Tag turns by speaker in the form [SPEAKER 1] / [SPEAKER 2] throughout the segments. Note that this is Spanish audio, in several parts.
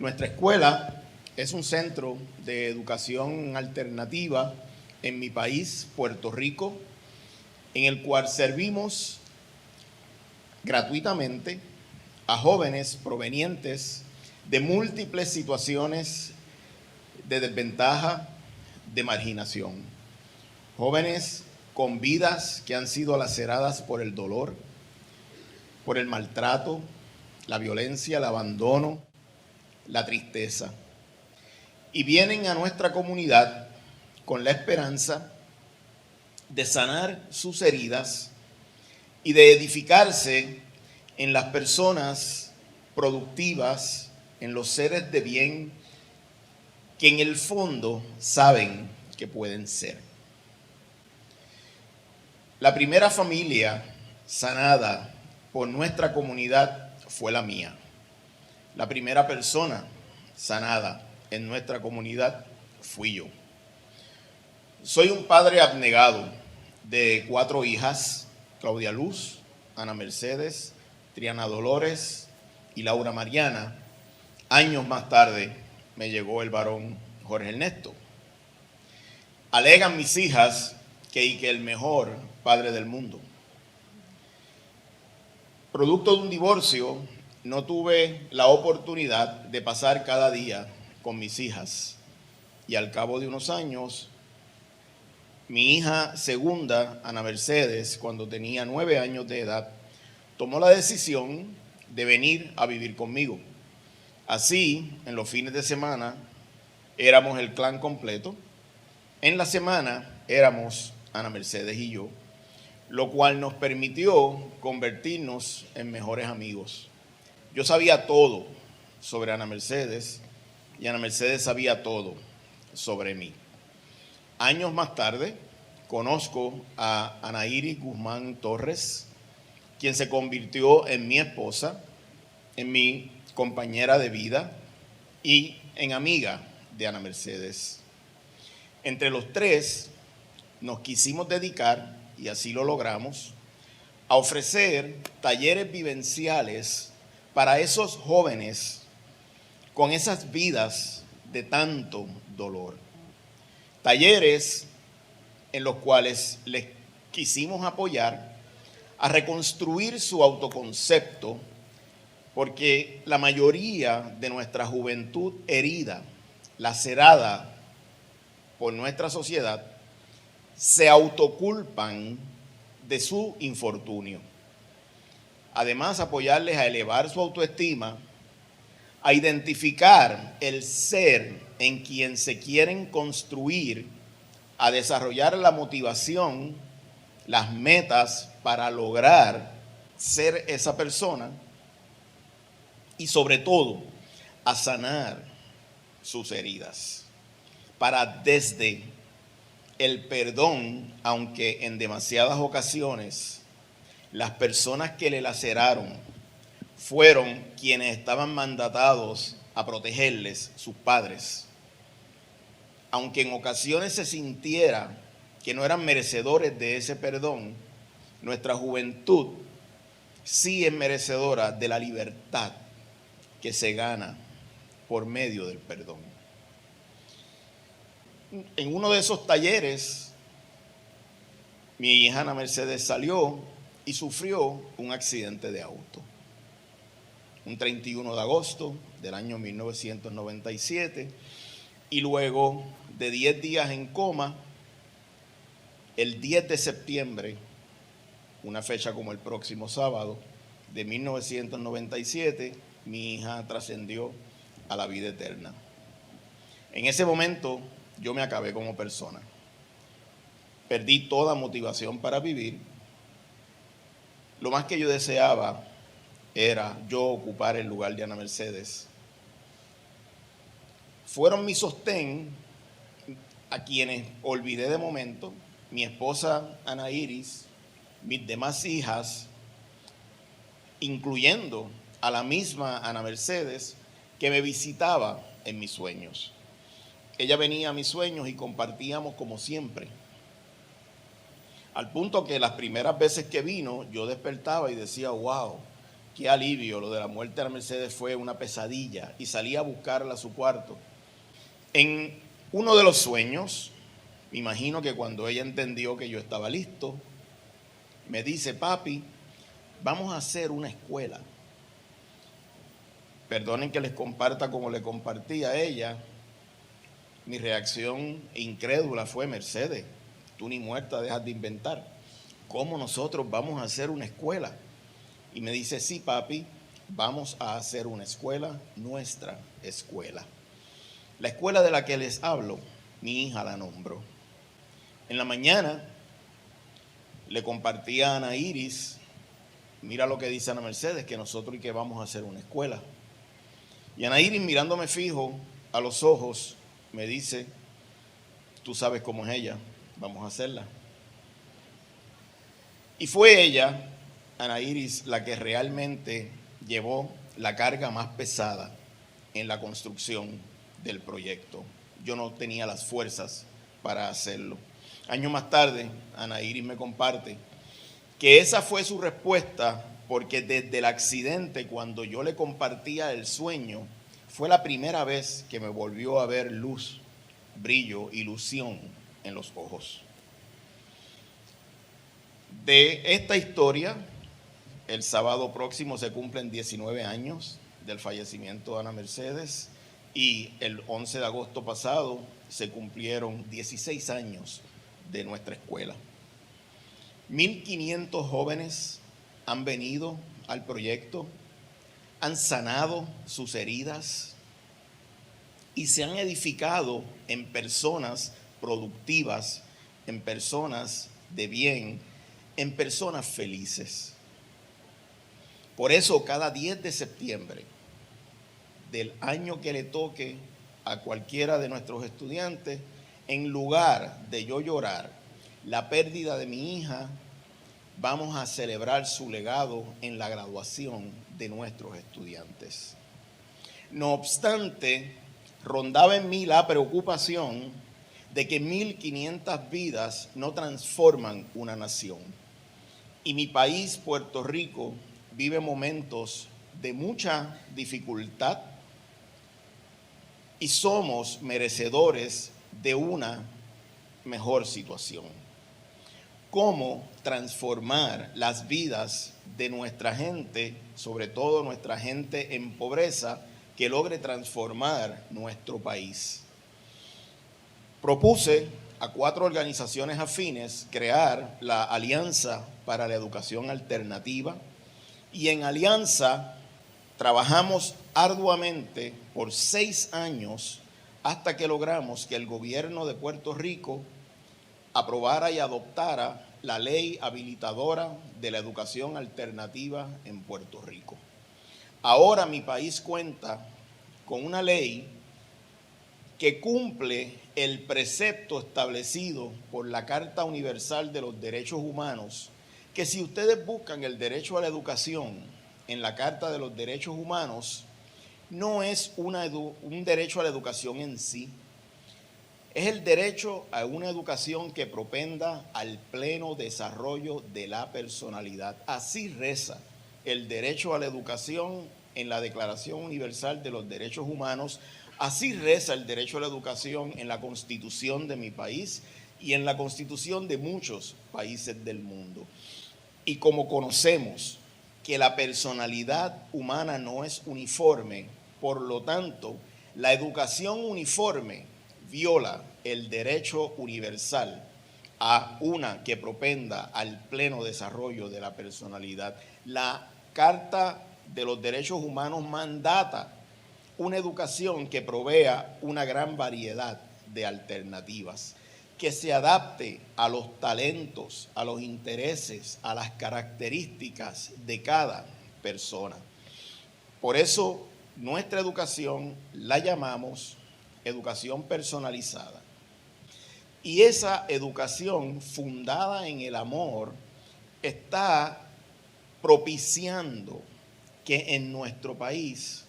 [SPEAKER 1] Nuestra escuela es un centro de educación alternativa en mi país, Puerto Rico, en el cual servimos gratuitamente a jóvenes provenientes de múltiples situaciones de desventaja, de marginación. Jóvenes con vidas que han sido laceradas por el dolor, por el maltrato, la violencia, el abandono, la tristeza. Y vienen a nuestra comunidad con la esperanza de sanar sus heridas y de edificarse en las personas productivas, en los seres de bien que en el fondo saben que pueden ser. La primera familia sanada por nuestra comunidad fue la mía. La primera persona sanada en nuestra comunidad fui yo. Soy un padre abnegado de 4 hijas, Claudia Luz, Ana Mercedes, Triana Dolores y Laura Mariana. Años más tarde me llegó el varón Jorge Ernesto. Alegan mis hijas que el mejor padre del mundo. Producto de un divorcio, no tuve la oportunidad de pasar cada día con mis hijas. Y al cabo de unos años, mi hija segunda, Ana Mercedes, cuando tenía 9 años de edad, tomó la decisión de venir a vivir conmigo. Así, en los fines de semana, éramos el clan completo. En la semana, éramos Ana Mercedes y yo, lo cual nos permitió convertirnos en mejores amigos. Yo sabía todo sobre Ana Mercedes y Ana Mercedes sabía todo sobre mí. Años más tarde, conozco a Ana Iris Guzmán Torres, quien se convirtió en mi esposa, en mi compañera de vida y en amiga de Ana Mercedes. Entre los tres nos quisimos dedicar, y así lo logramos, a ofrecer talleres vivenciales para esos jóvenes con esas vidas de tanto dolor. Talleres en los cuales les quisimos apoyar a reconstruir su autoconcepto, porque la mayoría de nuestra juventud herida, lacerada por nuestra sociedad, se autoculpan de su infortunio. Además, apoyarles a elevar su autoestima, a identificar el ser en quien se quieren construir, a desarrollar la motivación, las metas para lograr ser esa persona y sobre todo a sanar sus heridas para desde el perdón, aunque en demasiadas ocasiones las personas que le laceraron fueron quienes estaban mandatados a protegerles, sus padres. Aunque en ocasiones se sintiera que no eran merecedores de ese perdón, nuestra juventud sí es merecedora de la libertad que se gana por medio del perdón. En uno de esos talleres, mi hija Ana Mercedes salió y sufrió un accidente de auto. Un 31 de agosto del año 1997, y luego de 10 días en coma, el 10 de septiembre, una fecha como el próximo sábado de 1997, mi hija trascendió a la vida eterna. En ese momento yo me acabé como persona. Perdí toda motivación para vivir. Lo más que yo deseaba era yo ocupar el lugar de Ana Mercedes. Fueron mi sostén, a quienes olvidé de momento, mi esposa Ana Iris, mis demás hijas, incluyendo a la misma Ana Mercedes, que me visitaba en mis sueños. Ella venía a mis sueños y compartíamos como siempre. Al punto que las primeras veces que vino, yo despertaba y decía, wow, qué alivio, lo de la muerte de Ana Mercedes fue una pesadilla, y salí a buscarla a su cuarto. En uno de los sueños, me imagino que cuando ella entendió que yo estaba listo, me dice: papi, vamos a hacer una escuela. Perdonen que les comparta como le compartí a ella. Mi reacción incrédula fue: Mercedes, tú ni muerta dejas de inventar. ¿Cómo nosotros vamos a hacer una escuela? Y me dice: sí, papi, vamos a hacer una escuela, nuestra escuela. La escuela de la que les hablo, mi hija la nombró. En la mañana le compartí a Ana Iris: mira lo que dice Ana Mercedes, que nosotros y que vamos a hacer una escuela. Y Ana Iris, mirándome fijo a los ojos, me dice: tú sabes cómo es ella, vamos a hacerla. Y fue ella, Ana Iris, la que realmente llevó la carga más pesada en la construcción del proyecto. Yo no tenía las fuerzas para hacerlo. Años más tarde, Ana Iris me comparte que esa fue su respuesta, porque desde el accidente, cuando yo le compartía el sueño, fue la primera vez que me volvió a ver luz, brillo, ilusión en los ojos. De esta historia, el sábado próximo se cumplen 19 años del fallecimiento de Ana Mercedes, y el 11 de agosto pasado se cumplieron 16 años de nuestra escuela. 1.500 jóvenes han venido al proyecto, han sanado sus heridas y se han edificado en personas productivas, en personas de bien, en personas felices. Por eso, cada 10 de septiembre del año que le toque a cualquiera de nuestros estudiantes, en lugar de yo llorar la pérdida de mi hija, vamos a celebrar su legado en la graduación de nuestros estudiantes. No obstante, rondaba en mí la preocupación de que 1.500 vidas no transforman una nación. Y mi país, Puerto Rico, vive momentos de mucha dificultad y somos merecedores de una mejor situación. ¿Cómo transformar las vidas de nuestra gente, sobre todo nuestra gente en pobreza, que logre transformar nuestro país? Propuse a 4 organizaciones afines crear la Alianza para la Educación Alternativa, y en alianza trabajamos arduamente por 6 años hasta que logramos que el gobierno de Puerto Rico aprobara y adoptara la ley habilitadora de la educación alternativa en Puerto Rico. Ahora mi país cuenta con una ley que cumple el precepto establecido por la Carta Universal de los Derechos Humanos, que si ustedes buscan el derecho a la educación en la Carta de los Derechos Humanos, no es un derecho a la educación en sí, es el derecho a una educación que propenda al pleno desarrollo de la personalidad. Así reza el derecho a la educación en la Declaración Universal de los Derechos Humanos, así reza el derecho a la educación en la Constitución de mi país y en la Constitución de muchos países del mundo. Y como conocemos que la personalidad humana no es uniforme, por lo tanto, la educación uniforme viola el derecho universal a una que propenda al pleno desarrollo de la personalidad. La Carta de los Derechos Humanos mandata una educación que provea una gran variedad de alternativas, que se adapte a los talentos, a los intereses, a las características de cada persona. Por eso, nuestra educación la llamamos educación personalizada. Y esa educación fundada en el amor está propiciando que en nuestro país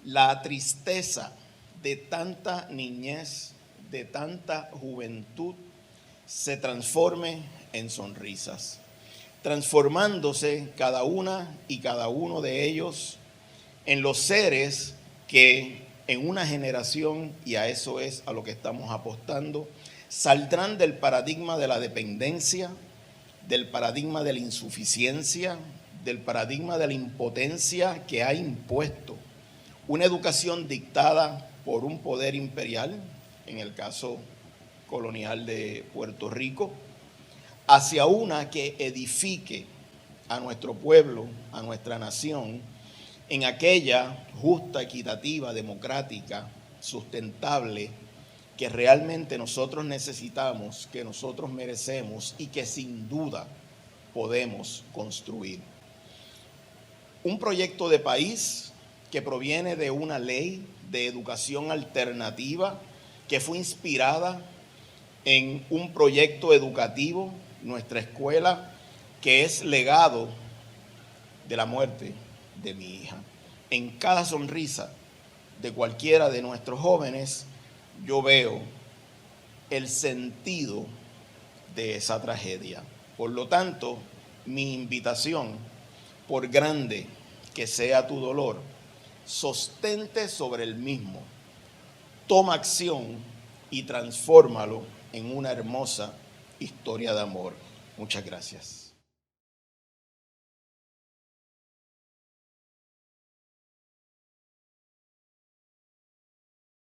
[SPEAKER 1] la tristeza de tanta niñez, de tanta juventud, se transforme en sonrisas. transformándose cada una y cada uno de ellos en los seres que en una generación, y a eso es a lo que estamos apostando, saldrán del paradigma de la dependencia, del paradigma de la insuficiencia, del paradigma de la impotencia que ha impuesto una educación dictada por un poder imperial, en el caso colonial de Puerto Rico, hacia una que edifique a nuestro pueblo, a nuestra nación, en aquella justa, equitativa, democrática, sustentable, que realmente nosotros necesitamos, que nosotros merecemos y que sin duda podemos construir. Un proyecto de país que proviene de una ley de educación alternativa que fue inspirada en un proyecto educativo, nuestra escuela, que es legado de la muerte de mi hija. En cada sonrisa de cualquiera de nuestros jóvenes, yo veo el sentido de esa tragedia. Por lo tanto, mi invitación, por grande que sea tu dolor, sostente sobre el mismo, toma acción y transfórmalo en una hermosa historia de amor. Muchas gracias.